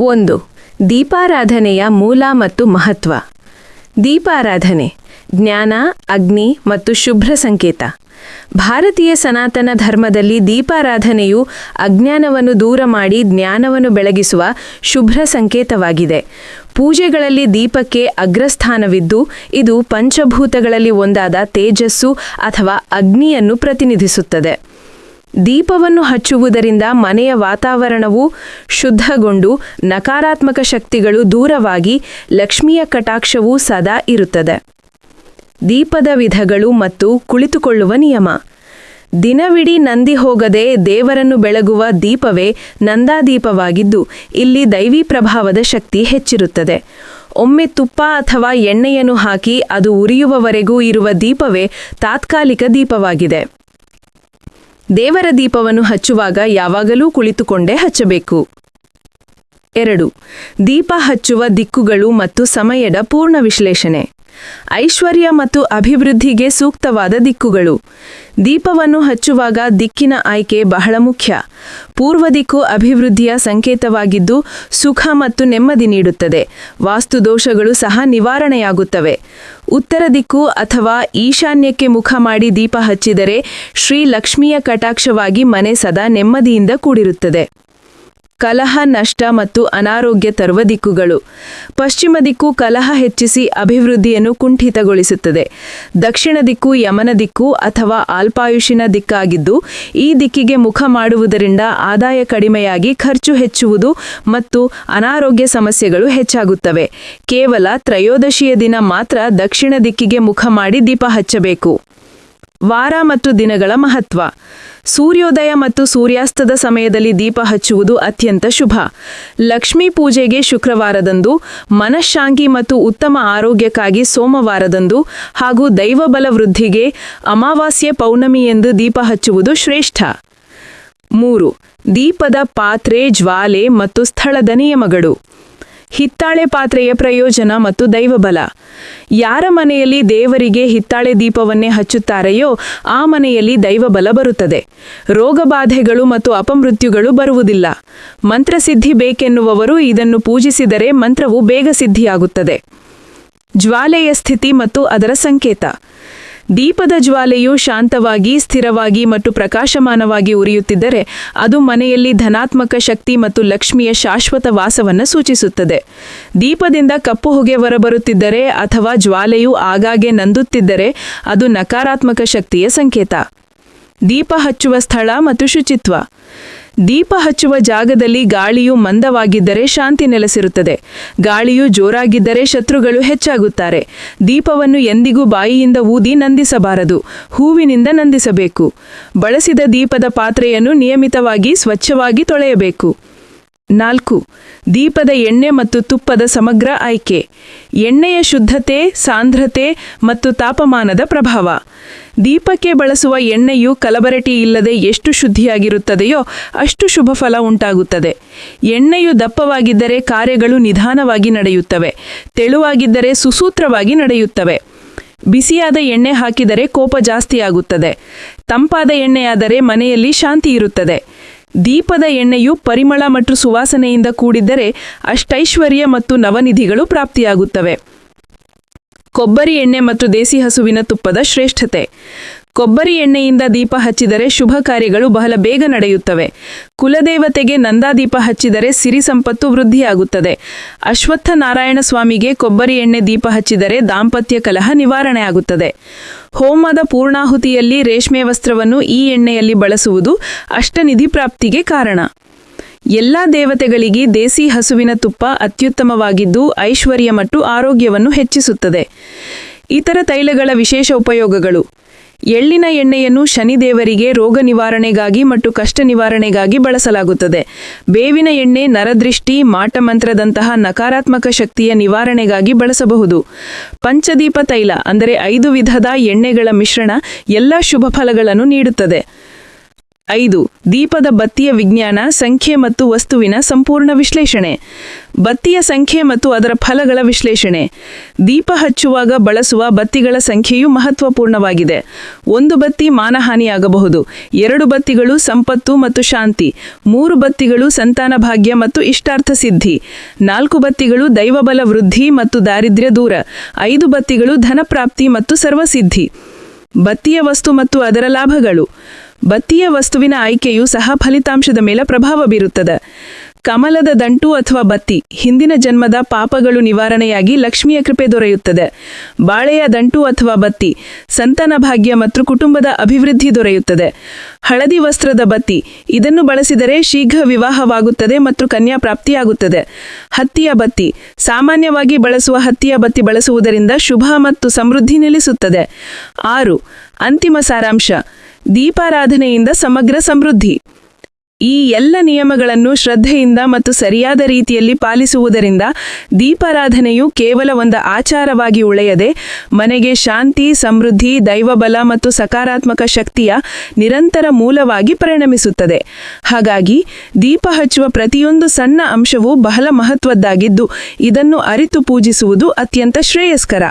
1. ದೀಪಾರಾಧನೆಯ ಮೂಲ ಮತ್ತು ಮಹತ್ವ. ದೀಪಾರಾಧನೆ ಜ್ಞಾನ, ಅಗ್ನಿ ಮತ್ತು ಶುಭ್ರ ಸಂಕೇತ. ಭಾರತೀಯ ಸನಾತನ ಧರ್ಮದಲ್ಲಿ ದೀಪಾರಾಧನೆಯು ಅಜ್ಞಾನವನ್ನು ದೂರ ಮಾಡಿ ಜ್ಞಾನವನ್ನು ಬೆಳಗಿಸುವ ಶುಭ್ರ ಸಂಕೇತವಾಗಿದೆ. ಪೂಜೆಗಳಲ್ಲಿ ದೀಪಕ್ಕೆ ಅಗ್ರಸ್ಥಾನವಿದ್ದು, ಇದು ಪಂಚಭೂತಗಳಲ್ಲಿ ಒಂದಾದ ತೇಜಸ್ಸು ಅಥವಾ ಅಗ್ನಿಯನ್ನು ಪ್ರತಿನಿಧಿಸುತ್ತದೆ. ದೀಪವನ್ನು ಹಚ್ಚುವುದರಿಂದ ಮನೆಯ ವಾತಾವರಣವು ಶುದ್ಧಗೊಂಡು ನಕಾರಾತ್ಮಕ ಶಕ್ತಿಗಳು ದೂರವಾಗಿ ಲಕ್ಷ್ಮಿಯ ಕಟಾಕ್ಷವೂ ಸದಾ ಇರುತ್ತದೆ. ದೀಪದ ವಿಧಗಳು ಮತ್ತು ಕುಳಿತುಕೊಳ್ಳುವ ನಿಯಮ. ದಿನವಿಡೀ ನಂದಿ ಹೋಗದೆ ದೇವರನ್ನು ಬೆಳಗುವ ದೀಪವೇ ನಂದಾದೀಪವಾಗಿದ್ದು, ಇಲ್ಲಿ ದೈವಿ ಪ್ರಭಾವದ ಶಕ್ತಿ ಹೆಚ್ಚಿರುತ್ತದೆ. ಒಮ್ಮೆ ತುಪ್ಪ ಅಥವಾ ಎಣ್ಣೆಯನ್ನು ಹಾಕಿ ಅದು ಉರಿಯುವವರೆಗೂ ಇರುವ ದೀಪವೇ ತಾತ್ಕಾಲಿಕ ದೀಪವಾಗಿದೆ. ದೇವರ ದೀಪವನ್ನು ಹಚ್ಚುವಾಗ ಯಾವಾಗಲೂ ಕುಳಿತುಕೊಂಡೇ ಹಚ್ಚಬೇಕು. 2. ದೀಪ ಹಚ್ಚುವ ದಿಕ್ಕುಗಳು ಮತ್ತು ಸಮಯದ ಪೂರ್ಣ ವಿಶ್ಲೇಷಣೆ. ಐಶ್ವರ್ಯ ಮತ್ತು ಅಭಿವೃದ್ಧಿಗೆ ಸೂಕ್ತವಾದ ದಿಕ್ಕುಗಳು. ದೀಪವನ್ನು ಹಚ್ಚುವಾಗ ದಿಕ್ಕಿನ ಆಯ್ಕೆ ಬಹಳ ಮುಖ್ಯ. ಪೂರ್ವ ದಿಕ್ಕು ಅಭಿವೃದ್ಧಿಯ ಸಂಕೇತವಾಗಿದ್ದು, ಸುಖ ಮತ್ತು ನೆಮ್ಮದಿ ನೀಡುತ್ತದೆ. ವಾಸ್ತುದೋಷಗಳು ಸಹ ನಿವಾರಣೆಯಾಗುತ್ತವೆ. ಉತ್ತರ ದಿಕ್ಕು ಅಥವಾ ಈಶಾನ್ಯಕ್ಕೆ ಮುಖ ಮಾಡಿ ದೀಪ ಹಚ್ಚಿದರೆ ಶ್ರೀ ಲಕ್ಷ್ಮಿಯ ಕಟಾಕ್ಷವಾಗಿ ಮನೆ ಸದಾ ನೆಮ್ಮದಿಯಿಂದ ಕೂಡಿರುತ್ತದೆ. ಕಲಹ, ನಷ್ಟ ಮತ್ತು ಅನಾರೋಗ್ಯ ತರುವ ದಿಕ್ಕುಗಳು. ಪಶ್ಚಿಮ ದಿಕ್ಕು ಕಲಹ ಹೆಚ್ಚಿಸಿ ಅಭಿವೃದ್ಧಿಯನ್ನು ಕುಂಠಿತಗೊಳಿಸುತ್ತದೆ. ದಕ್ಷಿಣ ದಿಕ್ಕು ಯಮನ ದಿಕ್ಕು ಅಥವಾ ಅಲ್ಪಾಯುಷಿನ ದಿಕ್ಕಾಗಿದ್ದು, ಈ ದಿಕ್ಕಿಗೆ ಮುಖ ಮಾಡುವುದರಿಂದ ಆದಾಯ ಕಡಿಮೆಯಾಗಿ ಖರ್ಚು ಹೆಚ್ಚುವುದು ಮತ್ತು ಅನಾರೋಗ್ಯ ಸಮಸ್ಯೆಗಳು ಹೆಚ್ಚಾಗುತ್ತವೆ. ಕೇವಲ ತ್ರಯೋದಶಿಯ ದಿನ ಮಾತ್ರ ದಕ್ಷಿಣ ದಿಕ್ಕಿಗೆ ಮುಖ ಮಾಡಿ ದೀಪ ಹಚ್ಚಬೇಕು. ವಾರ ಮತ್ತು ದಿನಗಳ ಮಹತ್ವ. ಸೂರ್ಯೋದಯ ಮತ್ತು ಸೂರ್ಯಾಸ್ತದ ಸಮಯದಲ್ಲಿ ದೀಪ ಹಚ್ಚುವುದು ಅತ್ಯಂತ ಶುಭ. ಲಕ್ಷ್ಮೀ ಪೂಜೆಗೆ ಶುಕ್ರವಾರದಂದು, ಮನಃಶಾಂತಿ ಮತ್ತು ಉತ್ತಮ ಆರೋಗ್ಯಕ್ಕಾಗಿ ಸೋಮವಾರದಂದು ಹಾಗೂ ದೈವಬಲ ವೃದ್ಧಿಗೆ ಅಮಾವಾಸ್ಯೆ, ಪೌರ್ಣಮಿಯೆಂದು ದೀಪ ಹಚ್ಚುವುದು ಶ್ರೇಷ್ಠ. 3. ದೀಪದ ಪಾತ್ರೆ, ಜ್ವಾಲೆ ಮತ್ತು ಸ್ಥಳದ ನಿಯಮಗಳು. ಹಿತ್ತಾಳೆ ಪಾತ್ರೆಯ ಪ್ರಯೋಜನ ಮತ್ತು ದೈವಬಲ. ಯಾರ ಮನೆಯಲ್ಲಿ ದೇವರಿಗೆ ಹಿತ್ತಾಳೆ ದೀಪವನ್ನೇ ಹಚ್ಚುತ್ತಾರೆಯೋ ಆ ಮನೆಯಲ್ಲಿ ದೈವಬಲ ಬರುತ್ತದೆ. ರೋಗಬಾಧೆಗಳು ಮತ್ತು ಅಪಮೃತ್ಯುಗಳು ಬರುವುದಿಲ್ಲ. ಮಂತ್ರಸಿದ್ಧಿ ಬೇಕೆನ್ನುವವರು ಇದನ್ನು ಪೂಜಿಸಿದರೆ ಮಂತ್ರವು ಬೇಗ ಸಿದ್ಧಿಯಾಗುತ್ತದೆ. ಜ್ವಾಲೆಯ ಸ್ಥಿತಿ ಮತ್ತು ಅದರ ಸಂಕೇತ. ದೀಪದ ಜ್ವಾಲೆಯು ಶಾಂತವಾಗಿ, ಸ್ಥಿರವಾಗಿ ಮತ್ತು ಪ್ರಕಾಶಮಾನವಾಗಿ ಉರಿಯುತ್ತಿದ್ದರೆ ಅದು ಮನೆಯಲ್ಲಿ ಧನಾತ್ಮಕ ಶಕ್ತಿ ಮತ್ತು ಲಕ್ಷ್ಮಿಯ ಶಾಶ್ವತ ವಾಸವನ್ನು ಸೂಚಿಸುತ್ತದೆ. ದೀಪದಿಂದ ಕಪ್ಪು ಹೊಗೆ ಹೊರಬರುತ್ತಿದ್ದರೆ ಅಥವಾ ಜ್ವಾಲೆಯು ಆಗಾಗ್ಗೆ ನಂದುತ್ತಿದ್ದರೆ ಅದು ನಕಾರಾತ್ಮಕ ಶಕ್ತಿಯ ಸಂಕೇತ. ದೀಪ ಹಚ್ಚುವ ಸ್ಥಳ ಮತ್ತು ಶುಚಿತ್ವ. ದೀಪ ಹಚ್ಚುವ ಜಾಗದಲ್ಲಿ ಗಾಳಿಯು ಮಂದವಾಗಿದ್ದರೆ ಶಾಂತಿ ನೆಲೆಸಿರುತ್ತದೆ. ಗಾಳಿಯು ಜೋರಾಗಿದ್ದರೆ ಶತ್ರುಗಳು ಹೆಚ್ಚಾಗುತ್ತಾರೆ. ದೀಪವನ್ನು ಎಂದಿಗೂ ಬಾಯಿಯಿಂದ ಊದಿ ನಂದಿಸಬಾರದು, ಹೂವಿನಿಂದ ನಂದಿಸಬೇಕು. ಬಳಸಿದ ದೀಪದ ಪಾತ್ರೆಯನ್ನು ನಿಯಮಿತವಾಗಿ ಸ್ವಚ್ಛವಾಗಿ ತೊಳೆಯಬೇಕು. 4. ದೀಪದ ಎಣ್ಣೆ ಮತ್ತು ತುಪ್ಪದ ಸಮಗ್ರ ಆಯ್ಕೆ. ಎಣ್ಣೆಯ ಶುದ್ಧತೆ, ಸಾಂದ್ರತೆ ಮತ್ತು ತಾಪಮಾನದ ಪ್ರಭಾವ. ದೀಪಕ್ಕೆ ಬಳಸುವ ಎಣ್ಣೆಯು ಕಲಬರಟಿ ಇಲ್ಲದೆ ಎಷ್ಟು ಶುದ್ಧಿಯಾಗಿರುತ್ತದೆಯೋ ಅಷ್ಟು ಶುಭ ಫಲ ಉಂಟಾಗುತ್ತದೆ. ಎಣ್ಣೆಯು ದಪ್ಪವಾಗಿದ್ದರೆ ಕಾರ್ಯಗಳು ನಿಧಾನವಾಗಿ ನಡೆಯುತ್ತವೆ. ತೆಳುವಾಗಿದ್ದರೆ ಸುಸೂತ್ರವಾಗಿ ನಡೆಯುತ್ತವೆ. ಬಿಸಿಯಾದ ಎಣ್ಣೆ ಹಾಕಿದರೆ ಕೋಪ ಜಾಸ್ತಿಯಾಗುತ್ತದೆ. ತಂಪಾದ ಎಣ್ಣೆಯಾದರೆ ಮನೆಯಲ್ಲಿ ಶಾಂತಿ ಇರುತ್ತದೆ. ದೀಪದ ಎಣ್ಣೆಯು ಪರಿಮಳ ಮತ್ತು ಸುವಾಸನೆಯಿಂದ ಕೂಡಿದ್ದರೆ ಅಷ್ಟೈಶ್ವರ್ಯ ಮತ್ತು ನವನಿಧಿಗಳು ಪ್ರಾಪ್ತಿಯಾಗುತ್ತವೆ. ಕೊಬ್ಬರಿ ಎಣ್ಣೆ ಮತ್ತು ದೇಸಿ ಹಸುವಿನ ತುಪ್ಪದ ಶ್ರೇಷ್ಠತೆ. ಕೊಬ್ಬರಿ ಎಣ್ಣೆಯಿಂದ ದೀಪ ಹಚ್ಚಿದರೆ ಶುಭ ಕಾರ್ಯಗಳು ಬಹಳ ಬೇಗ ನಡೆಯುತ್ತವೆ. ಕುಲದೇವತೆಗೆ ನಂದಾದೀಪ ಹಚ್ಚಿದರೆ ಸಿರಿ ಸಂಪತ್ತು ವೃದ್ಧಿಯಾಗುತ್ತದೆ. ಅಶ್ವತ್ಥ ನಾರಾಯಣ ಸ್ವಾಮಿಗೆ ಕೊಬ್ಬರಿ ಎಣ್ಣೆ ದೀಪ ಹಚ್ಚಿದರೆ ದಾಂಪತ್ಯ ಕಲಹ ನಿವಾರಣೆಯಾಗುತ್ತದೆ. ಹೋಮದ ಪೂರ್ಣಾಹುತಿಯಲ್ಲಿ ರೇಷ್ಮೆ ವಸ್ತ್ರವನ್ನು ಈ ಎಣ್ಣೆಯಲ್ಲಿ ಬಳಸುವುದು ಅಷ್ಟನಿಧಿ ಪ್ರಾಪ್ತಿಗೆ ಕಾರಣ. ಎಲ್ಲ ದೇವತೆಗಳಿಗೆ ದೇಸಿ ಹಸುವಿನ ತುಪ್ಪ ಅತ್ಯುತ್ತಮವಾಗಿದ್ದು ಐಶ್ವರ್ಯ ಮತ್ತು ಆರೋಗ್ಯವನ್ನು ಹೆಚ್ಚಿಸುತ್ತದೆ. ಇತರ ತೈಲಗಳ ವಿಶೇಷ ಉಪಯೋಗಗಳು. ಎಳ್ಳಿನ ಎಣ್ಣೆಯನ್ನು ಶನಿದೇವರಿಗೆ ರೋಗ ನಿವಾರಣೆಗಾಗಿ ಮತ್ತು ಕಷ್ಟ ನಿವಾರಣೆಗಾಗಿ ಬಳಸಲಾಗುತ್ತದೆ. ಬೇವಿನ ಎಣ್ಣೆ ನರದೃಷ್ಟಿ, ಮಾಟಮಂತ್ರದಂತಹ ನಕಾರಾತ್ಮಕ ಶಕ್ತಿಯ ನಿವಾರಣೆಗಾಗಿ ಬಳಸಬಹುದು. ಪಂಚದೀಪ ತೈಲ ಅಂದರೆ 5 ವಿಧದ ಎಣ್ಣೆಗಳ ಮಿಶ್ರಣ ಎಲ್ಲ ಶುಭ ಫಲಗಳನ್ನು ನೀಡುತ್ತದೆ. 5. ದೀಪದ ಬತ್ತಿಯ ವಿಜ್ಞಾನ, ಸಂಖ್ಯೆ ಮತ್ತು ವಸ್ತುವಿನ ಸಂಪೂರ್ಣ ವಿಶ್ಲೇಷಣೆ. ಬತ್ತಿಯ ಸಂಖ್ಯೆ ಮತ್ತು ಅದರ ಫಲಗಳ ವಿಶ್ಲೇಷಣೆ. ದೀಪ ಹಚ್ಚುವಾಗ ಬಳಸುವ ಬತ್ತಿಗಳ ಸಂಖ್ಯೆಯು ಮಹತ್ವಪೂರ್ಣವಾಗಿದೆ. 1 ಬತ್ತಿ ಮಾನಹಾನಿಯಾಗಬಹುದು. 2 ಬತ್ತಿಗಳು ಸಂಪತ್ತು ಮತ್ತು ಶಾಂತಿ. 3 ಬತ್ತಿಗಳು ಸಂತಾನ ಭಾಗ್ಯ ಮತ್ತು ಇಷ್ಟಾರ್ಥ ಸಿದ್ಧಿ. 4 ಬತ್ತಿಗಳು ದೈವಬಲ ವೃದ್ಧಿ ಮತ್ತು ದಾರಿದ್ರ್ಯ ದೂರ. 5 ಬತ್ತಿಗಳು ಧನಪ್ರಾಪ್ತಿ ಮತ್ತು ಸರ್ವಸಿದ್ಧಿ. ಬತ್ತಿಯ ವಸ್ತು ಮತ್ತು ಅದರ ಲಾಭಗಳು. ಬತ್ತಿಯ ವಸ್ತುವಿನ ಆಯ್ಕೆಯು ಸಹ ಫಲಿತಾಂಶದ ಮೇಲೆ ಪ್ರಭಾವ ಬೀರುತ್ತದೆ. ಕಮಲದ ದಂಟು ಅಥವಾ ಬತ್ತಿ, ಹಿಂದಿನ ಜನ್ಮದ ಪಾಪಗಳು ನಿವಾರಣೆಯಾಗಿ ಲಕ್ಷ್ಮಿಯ ಕೃಪೆ ದೊರೆಯುತ್ತದೆ. ಬಾಳೆಯ ದಂಟು ಅಥವಾ ಬತ್ತಿ, ಸಂತಾನ ಭಾಗ್ಯ ಮತ್ತು ಕುಟುಂಬದ ಅಭಿವೃದ್ಧಿ ದೊರೆಯುತ್ತದೆ. ಹಳದಿ ವಸ್ತ್ರದ ಬತ್ತಿ, ಇದನ್ನು ಬಳಸಿದರೆ ಶೀಘ್ರ ವಿವಾಹವಾಗುತ್ತದೆ ಮತ್ತು ಕನ್ಯಾ ಪ್ರಾಪ್ತಿಯಾಗುತ್ತದೆ. ಹತ್ತಿಯ ಬತ್ತಿ, ಸಾಮಾನ್ಯವಾಗಿ ಬಳಸುವ ಹತ್ತಿಯ ಬತ್ತಿ ಬಳಸುವುದರಿಂದ ಶುಭ ಮತ್ತು ಸಮೃದ್ಧಿ ನೆಲೆಸುತ್ತದೆ. 6. ಅಂತಿಮ ಸಾರಾಂಶ. ದೀಪಾರಾಧನೆಯಿಂದ ಸಮಗ್ರ ಸಮೃದ್ಧಿ. ಈ ಎಲ್ಲ ನಿಯಮಗಳನ್ನು ಶ್ರದ್ಧೆಯಿಂದ ಮತ್ತು ಸರಿಯಾದ ರೀತಿಯಲ್ಲಿ ಪಾಲಿಸುವುದರಿಂದ ದೀಪಾರಾಧನೆಯು ಕೇವಲ ಒಂದು ಆಚಾರವಾಗಿ ಉಳಿಯದೆ ಮನೆಗೆ ಶಾಂತಿ, ಸಮೃದ್ಧಿ, ದೈವಬಲ ಮತ್ತು ಸಕಾರಾತ್ಮಕ ಶಕ್ತಿಯ ನಿರಂತರ ಮೂಲವಾಗಿ ಪರಿಣಮಿಸುತ್ತದೆ. ಹಾಗಾಗಿ ದೀಪ ಹಚ್ಚುವ ಪ್ರತಿಯೊಂದು ಸಣ್ಣ ಅಂಶವೂ ಬಹಳ ಮಹತ್ವದ್ದಾಗಿದ್ದು ಇದನ್ನು ಅರಿತು ಪೂಜಿಸುವುದು ಅತ್ಯಂತ ಶ್ರೇಯಸ್ಕರ.